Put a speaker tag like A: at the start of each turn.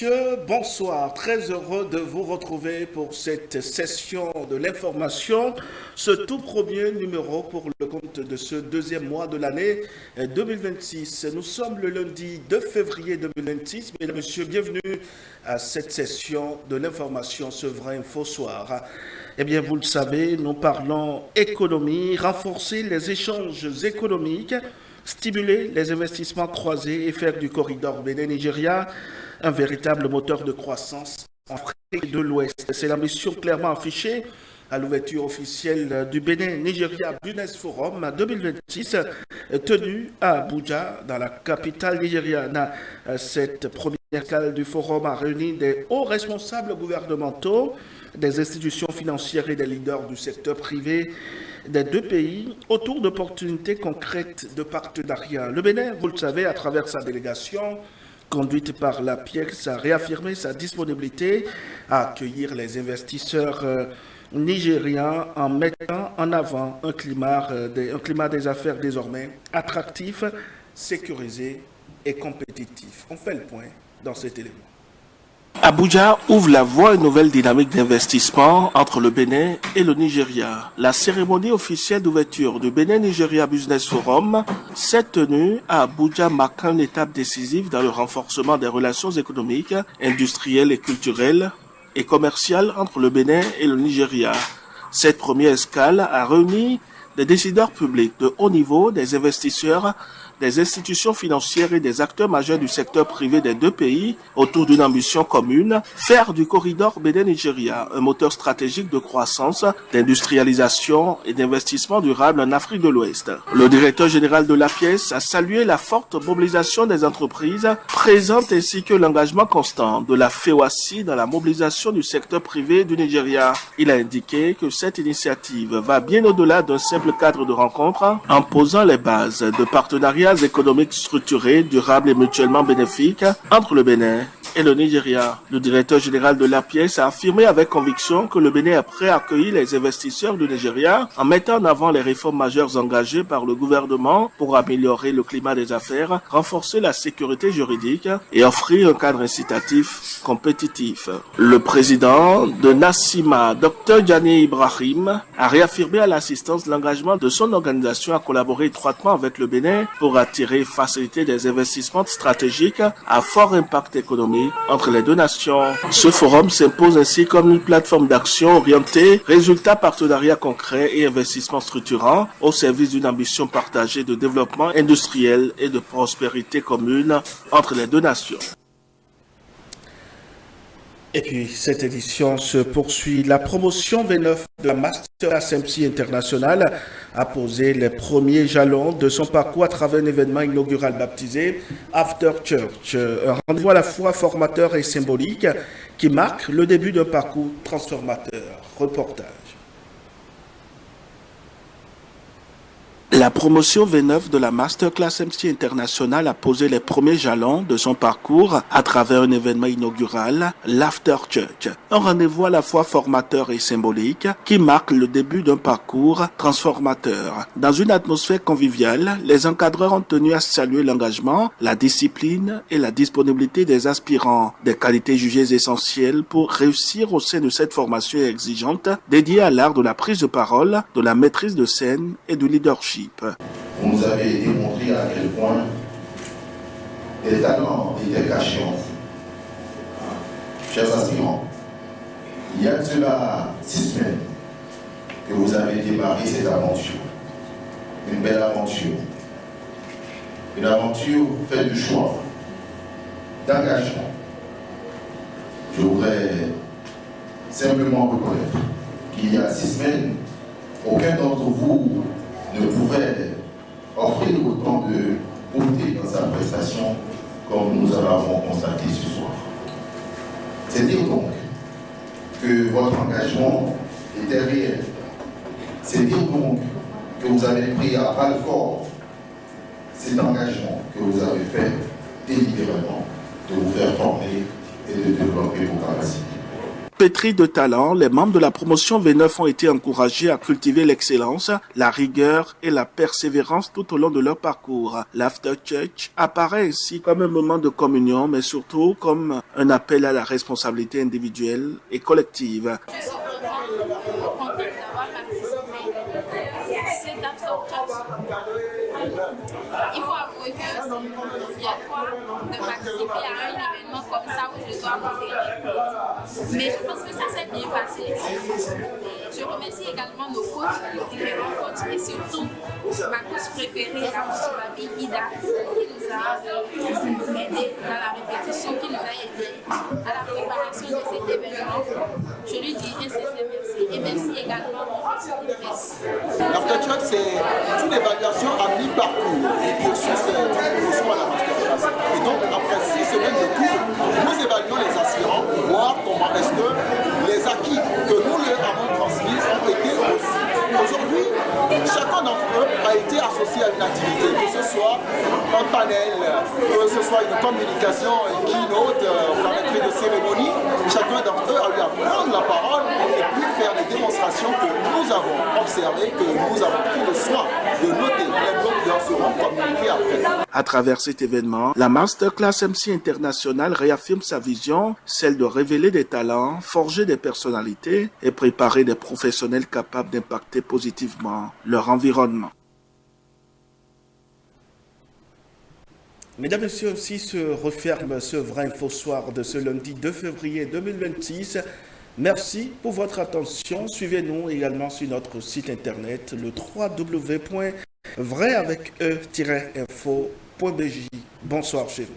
A: messieurs, bonsoir. Très heureux de vous retrouver pour cette session de l'information, ce tout premier numéro pour le compte de ce deuxième mois de l'année 2026. Nous sommes le lundi 2 février 2026. Mesdames et messieurs, bienvenue à cette session de l'information, ce vrai info soir. Eh bien, vous le savez, nous parlons économie, renforcer les échanges économiques, stimuler les investissements croisés et faire du corridor Bénin-Nigeria un véritable moteur de croissance en Afrique de l'Ouest. C'est la mission clairement affichée à l'ouverture officielle du Bénin-Nigeria Business Forum 2026 tenu à Abuja, dans la capitale nigériane. Cette première escale du forum a réuni des hauts responsables gouvernementaux, des institutions financières et des leaders du secteur privé des deux pays autour d'opportunités concrètes de partenariat. Le Bénin, vous le savez, à travers sa délégation, conduite par la PIEX, a réaffirmé sa disponibilité à accueillir les investisseurs nigériens en mettant en avant un climat des affaires désormais attractif, sécurisé et compétitif. On fait le point dans cet élément.
B: Abuja ouvre la voie à une nouvelle dynamique d'investissement entre le Bénin et le Nigeria. La cérémonie officielle d'ouverture du Bénin-Nigeria Business Forum s'est tenue à Abuja, marquant une étape décisive dans le renforcement des relations économiques, industrielles et culturelles et commerciales entre le Bénin et le Nigeria. Cette première escale a réuni des décideurs publics de haut niveau, des investisseurs, des institutions financières et des acteurs majeurs du secteur privé des deux pays autour d'une ambition commune, faire du corridor Bénin-Nigeria un moteur stratégique de croissance, d'industrialisation et d'investissement durable en Afrique de l'Ouest. Le directeur général de la pièce a salué la forte mobilisation des entreprises présentes ainsi que l'engagement constant de la FEWACI dans la mobilisation du secteur privé du Nigeria. Il a indiqué que cette initiative va bien au-delà d'un simple cadre de rencontre en posant les bases de partenariats économiques structurés, durables et mutuellement bénéfiques entre le Bénin et le Nigeria. Le directeur général de la pièce a affirmé avec conviction que le Bénin est prêt à accueillir les investisseurs du Nigeria en mettant en avant les réformes majeures engagées par le gouvernement pour améliorer le climat des affaires, renforcer la sécurité juridique et offrir un cadre incitatif compétitif. Le président de Nassima, Dr Gianni Ibrahim, a réaffirmé à l'assistance l'engagement de son organisation à collaborer étroitement avec le Bénin pour attirer et faciliter des investissements stratégiques à fort impact économique entre les deux nations. Ce forum s'impose ainsi comme une plateforme d'action orientée, résultats, partenariats concrets et investissements structurants au service d'une ambition partagée de développement industriel et de prospérité commune entre les deux nations.
A: Et puis, cette édition se poursuit. La promotion V9 de la Masterclass MC International a posé les premiers jalons de son parcours à travers un événement inaugural baptisé After Church. Un rendez-vous à la fois formateur et symbolique qui marque le début d'un parcours transformateur. Reportage.
B: La promotion V9 de la Masterclass MC International a posé les premiers jalons de son parcours à travers un événement inaugural, l'After Church. Un rendez-vous à la fois formateur et symbolique qui marque le début d'un parcours transformateur. Dans une atmosphère conviviale, les encadreurs ont tenu à saluer l'engagement, la discipline et la disponibilité des aspirants, des qualités jugées essentielles pour réussir au sein de cette formation exigeante dédiée à l'art de la prise de parole, de la maîtrise de scène et du leadership.
C: Vous nous avez démontré à quel point des talents étaient cachés en vous. Chers aspirants, il y a de cela 6 semaines que vous avez démarré cette aventure. Une belle aventure. Une aventure faite de choix, d'engagement. Je voudrais simplement reconnaître qu'il y a 6 semaines, aucun d'entre vous ne pouvait offrir autant de beauté dans sa prestation comme nous en avons constaté ce soir. C'est dire donc que votre engagement était réel. C'est dire donc que vous avez pris à bras le corps cet engagement que vous avez fait délibérément de vous faire former et de développer vos capacités.
B: Pétris de talent, les membres de la promotion V9 ont été encouragés à cultiver l'excellence, la rigueur et la persévérance tout au long de leur parcours. L'After Church apparaît ainsi comme un moment de communion, mais surtout comme un appel à la responsabilité individuelle et collective.
D: Je suis vraiment contente d'avoir participé à cet After Church. Il faut avouer que c'est une première fois de participer à un événement comme ça où je dois modérer. Mais je pense que ça s'est bien passé. Je remercie également nos coachs, les différents coachs et surtout ma coach préférée, la coach Babi Ida, qui nous a aidé dans la répétition, qui nous a aidé à la préparation de cet événement. Je lui dis un sincère merci et merci également au presse.
E: L'Afterchurch, c'est une évaluation à mi-parcours du cursus du promotion à la masterclass. Et donc, après 6 semaines de cours, nous évaluons les aspirants pour voir comment est-ce que les acquis que nous leur avons transmis ont été reçus. Aujourd'hui, chacun d'entre eux a été associé à une activité, que ce soit un panel, que ce soit une communication, une keynote, la maîtrise de cérémonie. Chacun d'entre eux a eu à prendre la parole et puis faire des démonstrations que nous avons observées, que nous avons pris le soin de noter. Les notes leur seront communiquées après.
B: À travers cet événement, la Masterclass MC International réaffirme sa vision, celle de révéler des talents, forger des personnalités et préparer des professionnels capables d'impacter positivement leur environnement.
A: Mesdames et messieurs, ainsi se referme ce vrai info soir de ce lundi 2 février 2026. Merci pour votre attention. Suivez-nous également sur notre site internet, le www.vraiavec-info.bj. Bonsoir chez vous.